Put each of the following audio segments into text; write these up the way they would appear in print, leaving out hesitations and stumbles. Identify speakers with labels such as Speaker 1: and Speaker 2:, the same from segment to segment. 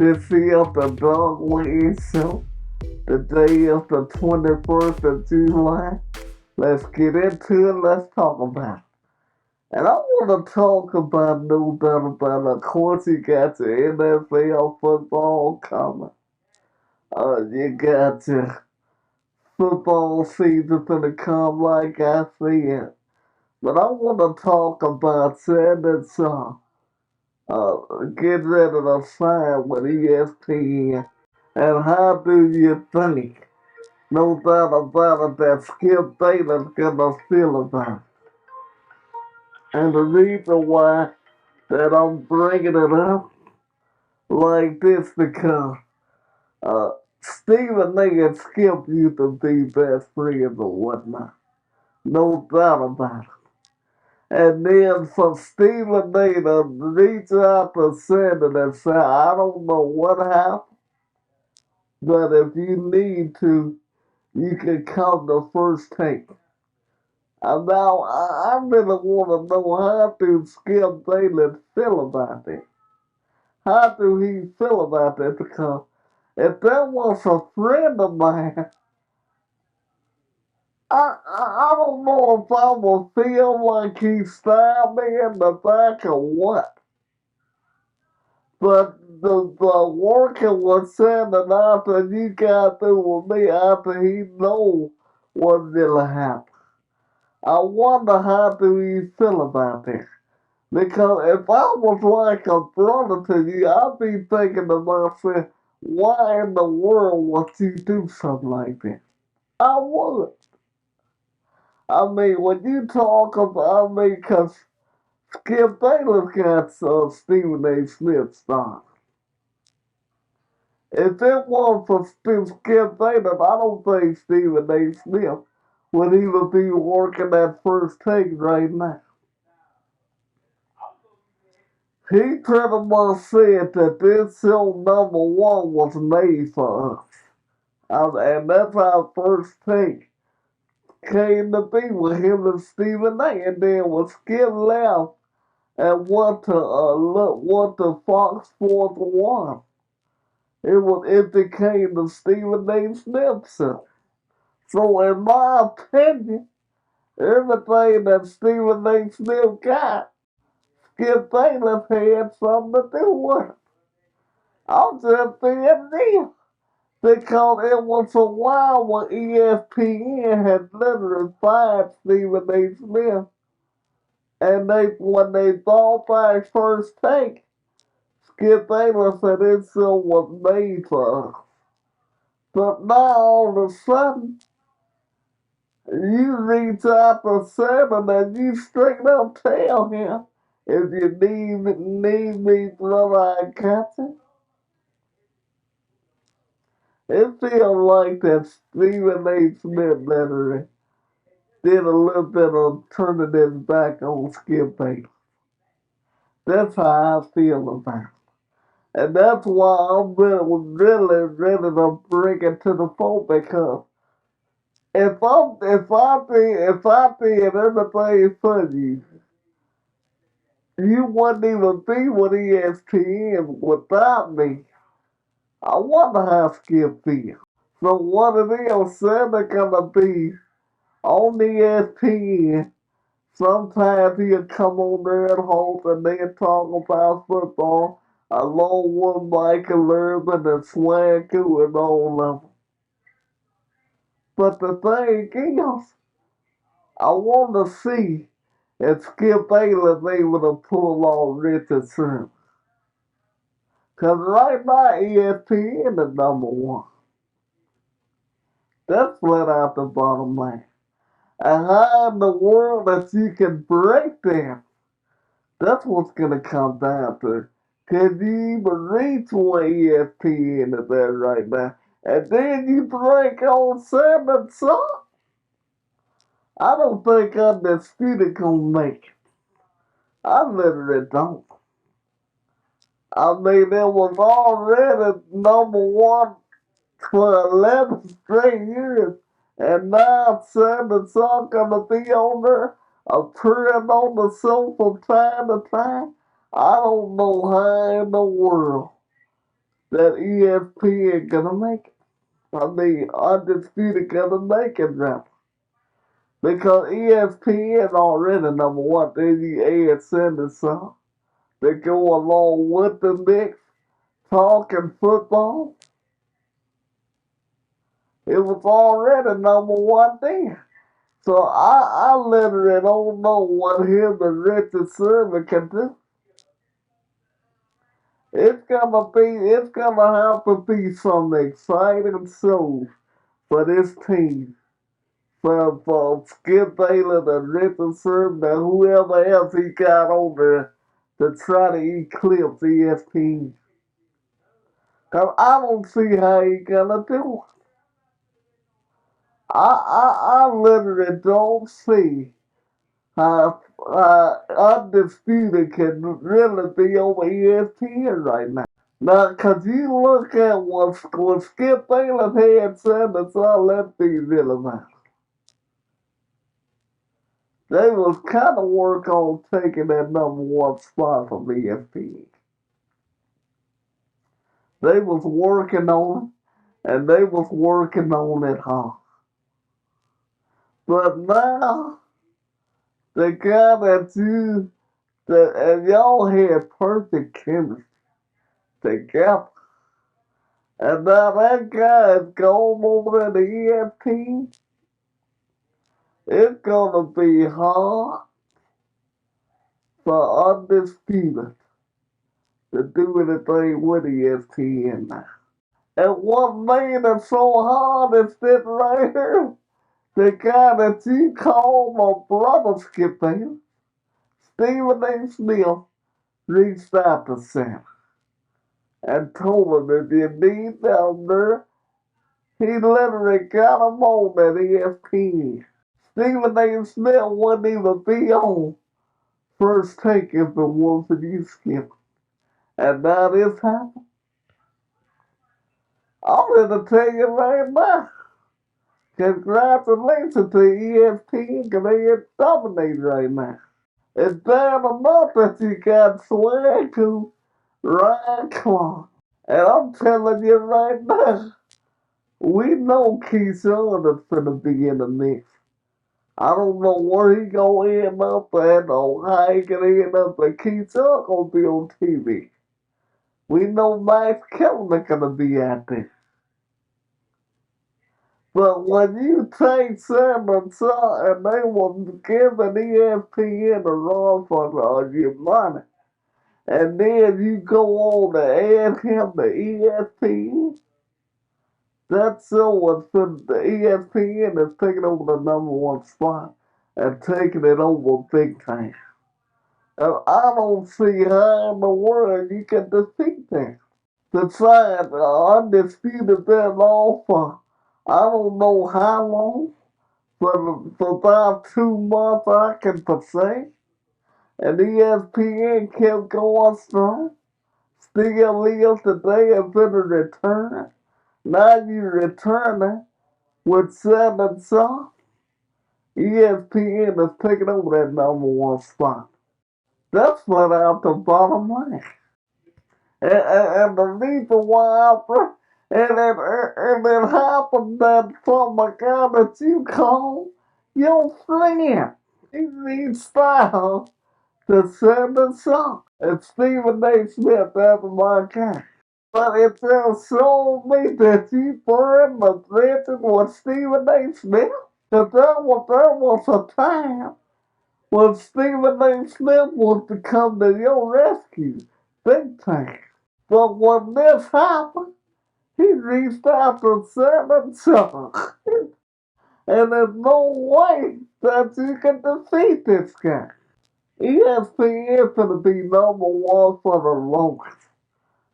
Speaker 1: This is the Dog Wing Show. The day is the 21st of July. Let's get into it. Let's talk about it. And I want to talk about no doubt about it. Of course, you got your NFL football coming. You got your football season gonna come, like I said. But I want to talk about Shannon get rid of the sign with ESPN. And how do you think, no doubt about it, that Skip Bayless gonna feel about it? And the reason why that I'm bringing it up like this because uh, Stephen A. and Skip used to be best friends or whatnot. No doubt about it. And then for Stephen A. to reach out to Shannon and say, I don't know what happened, but if you need to, you can come the first take. And now I really want to know how do Skip Bayless feel about it. How do he feel about that? Because if that was a friend of mine, I don't know if I would feel like he stabbed me in the back or what. But the worker was sending after you got through with me after he know what really happened. I wonder how do he feel about this. Because if I was like a brother to you, I'd be thinking to myself, why in the world would you do something like this? I would. I mean, when you talk about, because Skip Bayless got Stephen A. Smith started. If it weren't for Skip Bayless, I don't think Stephen A. Smith would even be working that first take right now. He pretty much said that this show number one was made for us. And that's our first take came to be with him and Stephen A. And then when Skip left and went to Fox Sports 1, it became the Stephen A. Smith show. So in my opinion, everything that Stephen A. Smith got, Skip Bayless had something to do with it. I'm just being real. Because it was a while when ESPN had literally fired Stephen A. Smith. And when they bought back first take, Skip Bayless said this show was made for us. But now all of a sudden, you reach out to Shannon and you straight up tell him, if you need me, brother, I got you. It feels like that Stephen A. Smith literally did a little bit of turning his back on Skip Bayless. That's how I feel about it. And that's why I'm really ready to bring it to the phone because if I did everything for you, you wouldn't even be with ESPN without me. I wonder how Skip feels. So what it is, Santa gonna be on ESPN. Sometimes he'll come on there and host and they'll talk about football along with Michael Irvin and Swanku and all of them. But the thing is, I want to see if Skip Bayless able to pull off Richard Sherman. Because right now ESPN is number one. That's flat out the bottom line. And how in the world that you can break them, that's what's going to come down to. Can you even reach where ESPN is at right now? And then you break on 7 Son? I don't think Undisputed gonna make it. I literally don't. I mean, it was already number one for 11 straight years. And now 7 Son gonna be on there, appearing on the show from time to time. I don't know how in the world that ESPN gonna make it. I mean, Undisputed gonna make it now. Because ESPN already number one. Then you add Sunday song that go along with the Knicks talking football. It was already number one then. So I literally don't know what him and Richard Sherman can do. It's gonna have to be some exciting shows for this team. For Skip Bayless and Richard Sherman and whoever else he got on there to try to eclipse ESPN. Cause I don't see how he gonna do it. I literally don't see Undisputed can really be over ESPN right now. Now, cause you look at what Skip Bayless had said, that's all. Let's be real about. They was kind of work on taking that number one spot from ESPN. They was working on it, and they was working on it hard. But now, the guy and y'all had perfect chemistry together. And now that guy is going over to the ESPN. It's gonna be hard for Undisputed to do anything with ESPN now. And what made it so hard is this right here. The guy that you call my brother Skip Bayless, Stephen A. Smith, reached out to Sam and told him if you need down there, he literally got him on that ESPN. Stephen A. Smith wouldn't even be on First Take if it wasn't you, Skip. And now this happened. I'm gonna tell you right now. Congratulations to ESPN because they are dominating right now. It's bad enough that you got swag to Ryan Clark. And I'm telling you right now, we know Keyshawn is gonna be in the mix. I don't know where he gonna end up at or how he can end up, but Keyshawn gonna be on TV. We know Max Kellerman gonna be out there. But when you take Sam and Son and they were giving ESPN a run for your money, and then you go on to add him to ESPN, that show is the ESPN is taking over the number one spot and taking it over big time. And I don't see how in the world you can defeat that. The fact Undisputed been on for I don't know how long, for about 2 months I can say. And ESPN kept going strong. Still lives today and been a return. Now you returning with 7 songs. ESPN is taking over that number one spot. That's flat out the bottom line. And the reason why and it happened that from a guy that you call your friend. He needs style to send a song. And Stephen A. Smith, that's my guy. But it just showed me that you burned the bridges with Stephen A. Smith. Because there was a time when Stephen A. Smith was to come to your rescue. Big time. But when this happened, he reached out to 7 songs. And there's no way that you can defeat this guy. ESPN is going to be number one for the longest.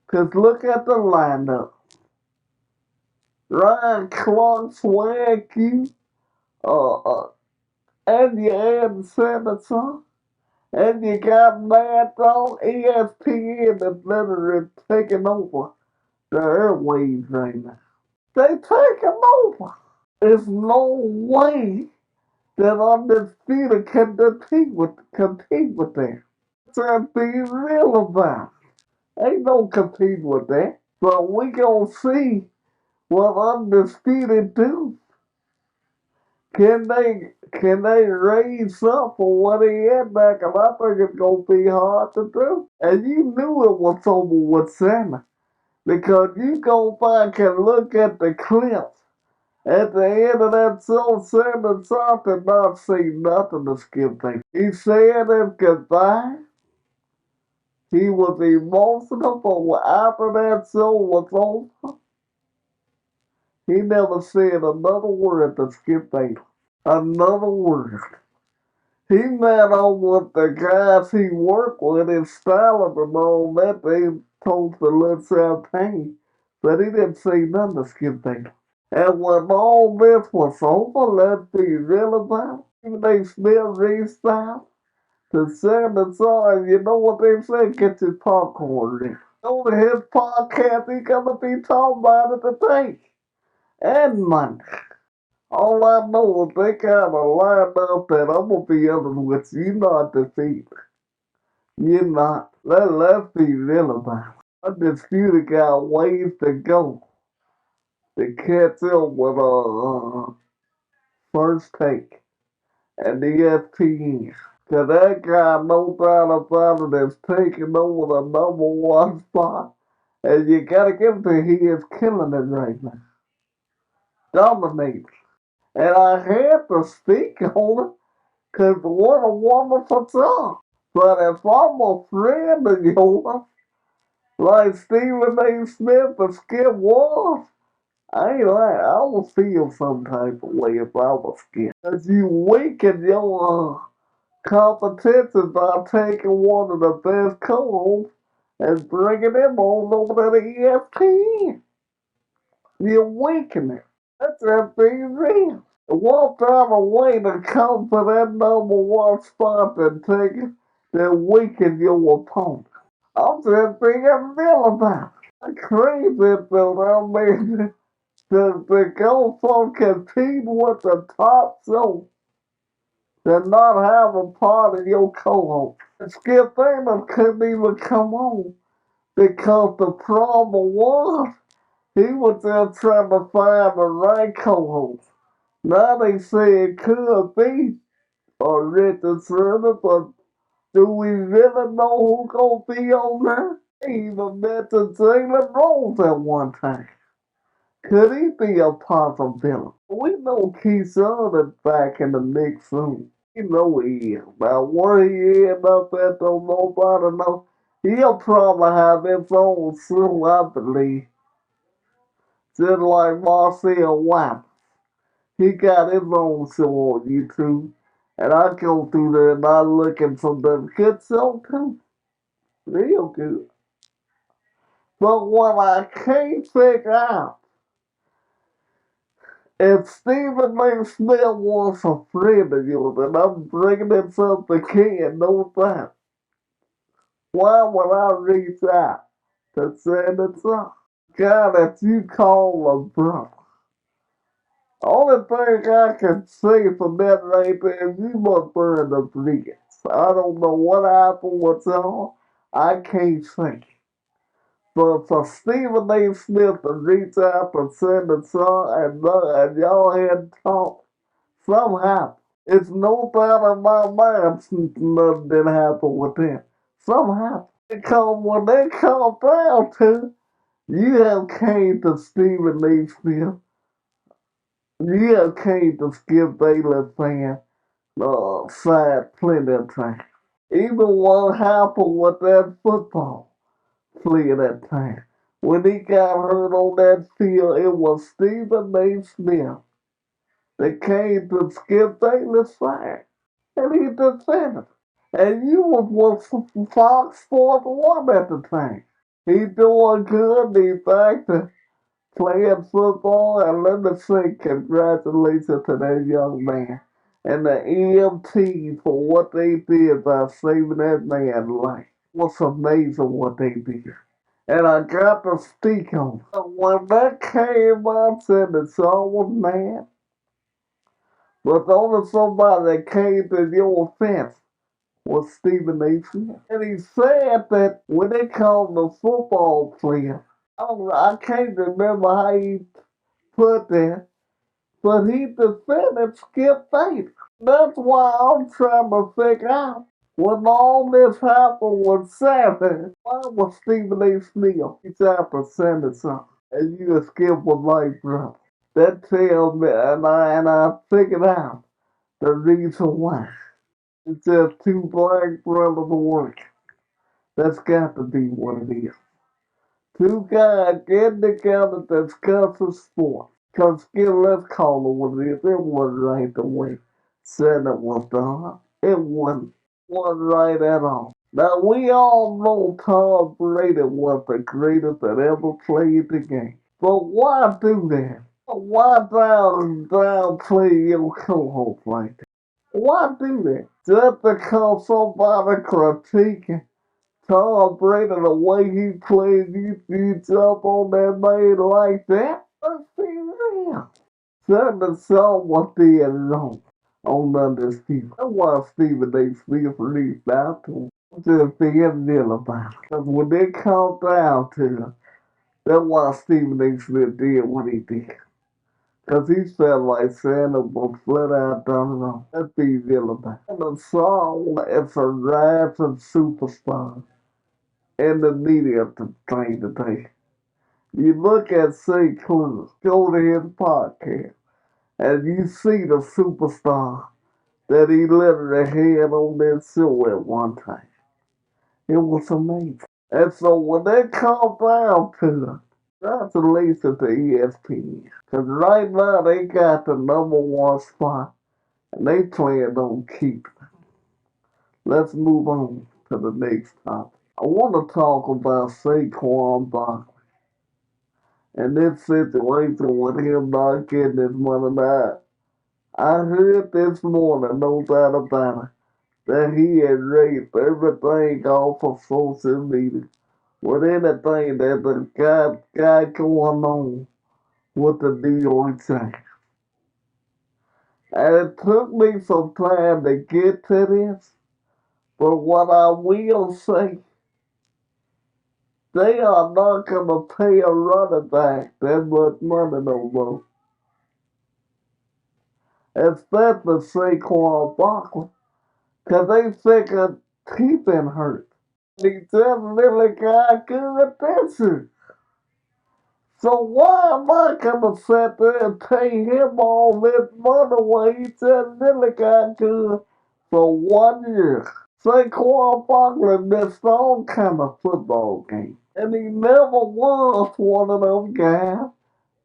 Speaker 1: Because look at the lineup. Ryan Clark, Swag Q, and you add 7 songs. And you got Mad Dog. ESPN is literally taking over the airwaves right now. They taking over. There's no way that Undisputed can compete with them. Just be real about it. Ain't no compete with that. But we gonna see what undisputed do. Can they raise up for what he had back? And I think it's gonna be hard to do. And you knew it was over with Santa. Because you go back and look at the clips. At the end of that song, Santa Claus did not say nothing to Skip Bayless. He said his goodbye. He was emotional, but after that song was over, he never said another word to Skip Bayless. Another word. He met on with the guys he worked with, his stylist and all that. They told the little champagne, but he didn't say nothing to Skip Bayless. And when all this was over, let's be real about it. Even they still reached out to Santa Claus. You know what they say? Get your popcorn ready. On his podcast, he gonna be talking about it today and Monday. All I know is they kind of lined up that I'm gonna be honest with you. You're not defeated. You're not. Let's be real about it. Undisputed got ways to go to catch up with First Take and ESPN. Cause that guy, no doubt about it, is taking over the number one spot. And you gotta give it to him, he is killing it right now. Dominating. And I had to speak on it, cause what a wonderful song. But if I'm a friend of yours, like Stephen A. Smith or Skip was, I ain't lying, I would feel some type of way if I was Skip. Cause you weaken your competition by taking one of the best co-hosts and bringing them on over to the ESPN. You're weakening it. That's that thing real. What better way to come for that number one spot than take it than weaken your opponent? I'm just being real about it. I'm crazy, but I mean, to go from competing with the top show to not have a part of your co-host. Skip Bayless couldn't even come on because the problem was he was just trying to find the right co-host. Now they say it could be a Richard, but do we really know who's gonna be on there? They even mentioned Jalen Rose at one time. Could he be a possibility? We know Keyshawn is back in the mix soon. You know he is. Now where he end up at don't nobody know. He'll probably have his own show, I believe. Just like Marcel White. He got his own show on YouTube. And I go through there and I looking for the good show too. Real good. But what I can't figure out, if Stephen A. Smith wants a friend of yours, and I'm bringing this up again, no doubt, why would I reach out to Santa Claus? Guy that you call a brother. Only thing I can say from that right there is you must burn the bridge. I don't know what happened with y'all. I can't say. But for Stephen A. Smith to reach out to Santa Claus and y'all had talked, somehow, it's no doubt in my mind nothing didn't happen with them. Somehow. Because when they come down to, you have came to Stephen A. Smith, you have came to Skip Bayless fan side plenty of times. Even what happened with that football player that time. When he got hurt on that field, it was Stephen A. Smith that came to Skip Bayless' side. And he defended. And you was with Fox Sports 1 at the time. He doing good. He back to playing football. And let me say congratulations to that young man and the EMT for what they did by saving that man's life. It was amazing what they did. And I got to speak on it. When that came out, said the song was mad. But only somebody that came to your offense was Stephen A. Smith. And he said that when it comes to football players, I can't remember how he put that, but he defended Skip Bayless. That's why I'm trying to figure out when all this happened with Saturday, why was Stephen A. Smith? He's after Sandy something, and you and Skip was like, bro. That tells me, and I figured out the reason why. It's just two black brothers working. That's got to be what it is. Two guys getting together discussing sports. Cause again, let's call it what it is. It wasn't right the way Senate was done. It wasn't right at all. Now we all know Tom Brady was the greatest that ever played the game. But why do that? Why downplay your co-host like that? Why do that? Just because somebody critiquing Tom Brady, the way he plays, you jump on that man like that? Let's be real. Certain song was dead wrong on Undisputed. That's why Stephen A. Smith reached out to him. Just being real about it. Because when it comes down to it, that's why Stephen A. Smith did what he did. Because he felt like Santa was flat out done wrong. Let's be real about it. And the song is a rising superstar in the media today. You look at Saquon, go to his podcast, and you see the superstar that he literally had on that show at one time. It was amazing. And so when they come down to it, congratulations to ESPN. Because right now they got the number one spot, and they plan on keeping it. Let's move on to the next topic. I want to talk about Saquon Barkley and this situation with him not getting his money now. I heard this morning, no doubt about it, that he had raised everything off of social media with anything that the guy going on with the New York Times. And it took me some time to get to this, but what I will say, they are not going to pay a running back that much money no more. Especially Saquon Barkley, because they figured he been hurt. He just really got good at this. So why am I gonna sit there and pay him all this money when he just really got good for 1 year? Saquon Barkley missed all kind of football games. And he never was one of those guys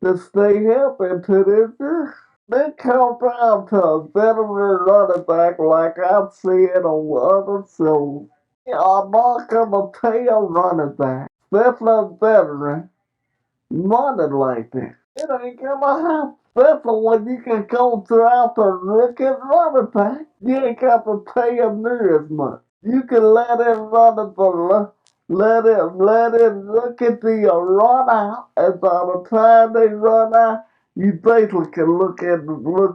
Speaker 1: that stay healthy until this year. They come down to a veteran running back like I've said on other shows. You are not gonna pay a running back, especially a veteran, money like that. It ain't gonna happen. Especially when you can go throughout the rookie running back. You ain't got to pay him near as much. You can let him run it for let him look at the run out, and by the time they run out, you basically can look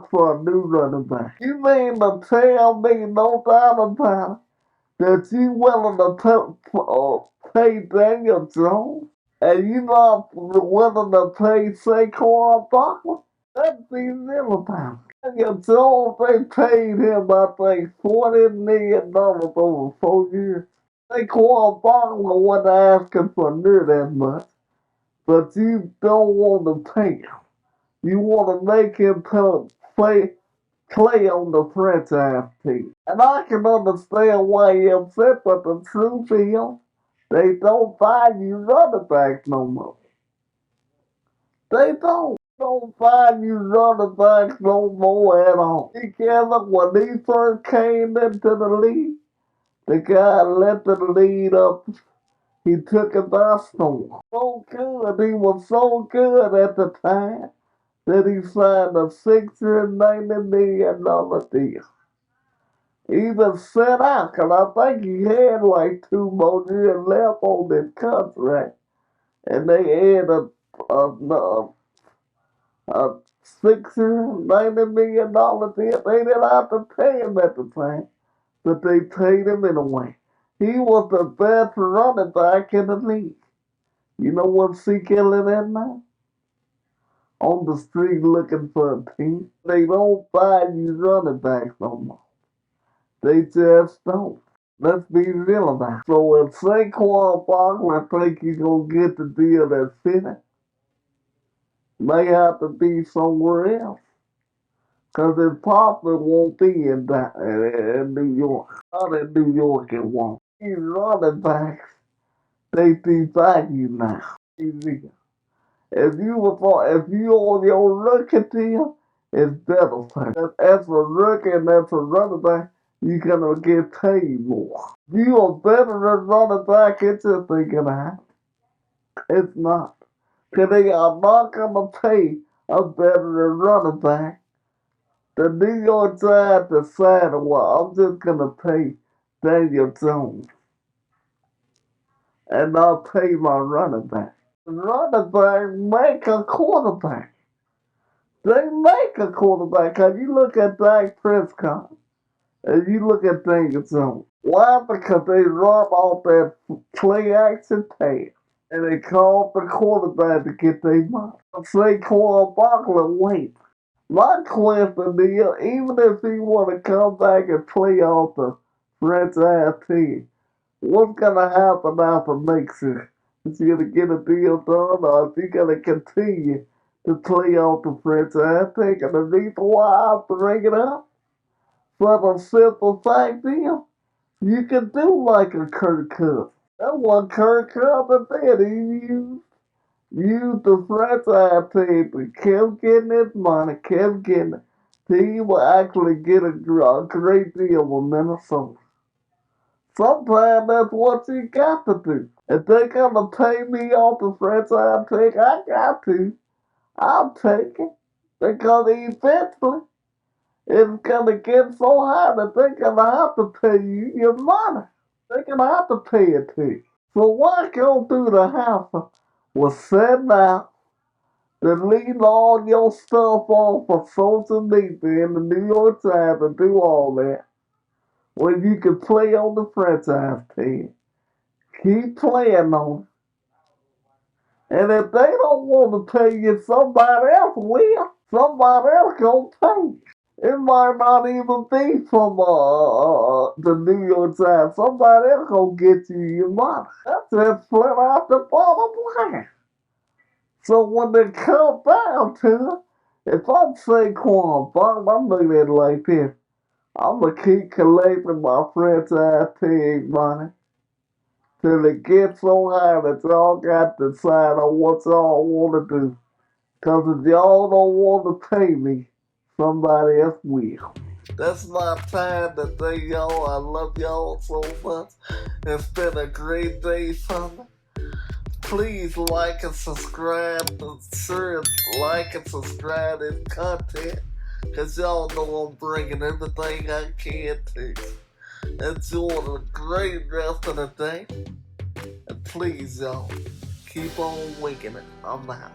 Speaker 1: for a new running back. You mean to tell me no doubt about it that you willing to pay Daniel Jones? And you not willing to pay Saquon Barkley? That'd be real about it. Daniel Jones, they paid him, I think, $40 million over 4 years. Saquon Barkley wasn't asking for near that much, but you don't want to pay him. You want to make him play on the franchise team. And I can understand why you're upset, but the truth is, they don't value running backs no more. They don't value running backs no more at all. Because when he first came into the league, the guy let the lead up. He took it by storm. So good. He was so good at the time that he signed a $690 million deal. Even set out, because I think he had like 2 more years left on this contract. And they had a $690 deal. They didn't have to pay him at the time, but they paid him anyway. He was the best running back in the league. You know what she killing at now? On the street looking for a team. They don't find you running backs no more. They just don't. Let's be real about it. So if Saquon Barkley think he's gonna get the deal that's fitting, may have to be somewhere else. Cause it probably won't be in New York. Not in New York it won't. These running backs, they devalue now. Easy. If you on your rookie deal, it's better for you. As a rookie and as a running back, you're gonna get paid more. If you are better than running back, it's just ain't gonna happen. It's not. Cause they are not gonna pay a better than running back. The New York Giants decided, well, I'm just gonna pay Daniel Jones and I'll pay my running back. The running back make a quarterback. They make a quarterback. Cause you look at Dak Prescott and you look at Daniel Jones. Why? Because they run off that play action pass. And they call the quarterback to get their money. Saquon Barkley, wait. My question is, even if he want to come back and play off the franchise team, what's gonna happen after next year? Is he gonna get a deal done, or is he gonna continue to play off the franchise team? And the reason why I bring it up, for the simple fact is, you can do like a Kirk Cousins. That one Kirk Cousins did. Use the franchise team to keep getting his money, kept getting it. He will actually get a great deal with Minnesota. Sometimes that's what you got to do. If they gonna pay me off the franchise tag, I got to. I'll take it. Because eventually, it's gonna get so high that they're gonna have to pay you your money. They're gonna have to pay it to you. So why go through the hassle with setting out to leave all your stuff off of social media in the New York Times and do all that when you can play on the franchise team? Keep playing on it. And if they don't want to pay you, somebody else will. Somebody else gonna pay. It might not even be from the New York Times. Somebody else gonna get you your money. That's just flat out the bottom line. So when they come down to it, if I'm Saquon Barkley, I'm looking at it like this. I'm gonna keep collecting my franchise tag money till it gets so high that y'all got to decide on what y'all want to do. Cause if y'all don't want to pay me, somebody else will. That's my time to thank y'all. I love y'all so much. It's been a great day for me. Please like and subscribe. Sure, like and subscribe this content. Cause y'all know I'm bringing everything I can to you. Enjoy a great rest of the day. And please, y'all, keep on winking it. I'm out.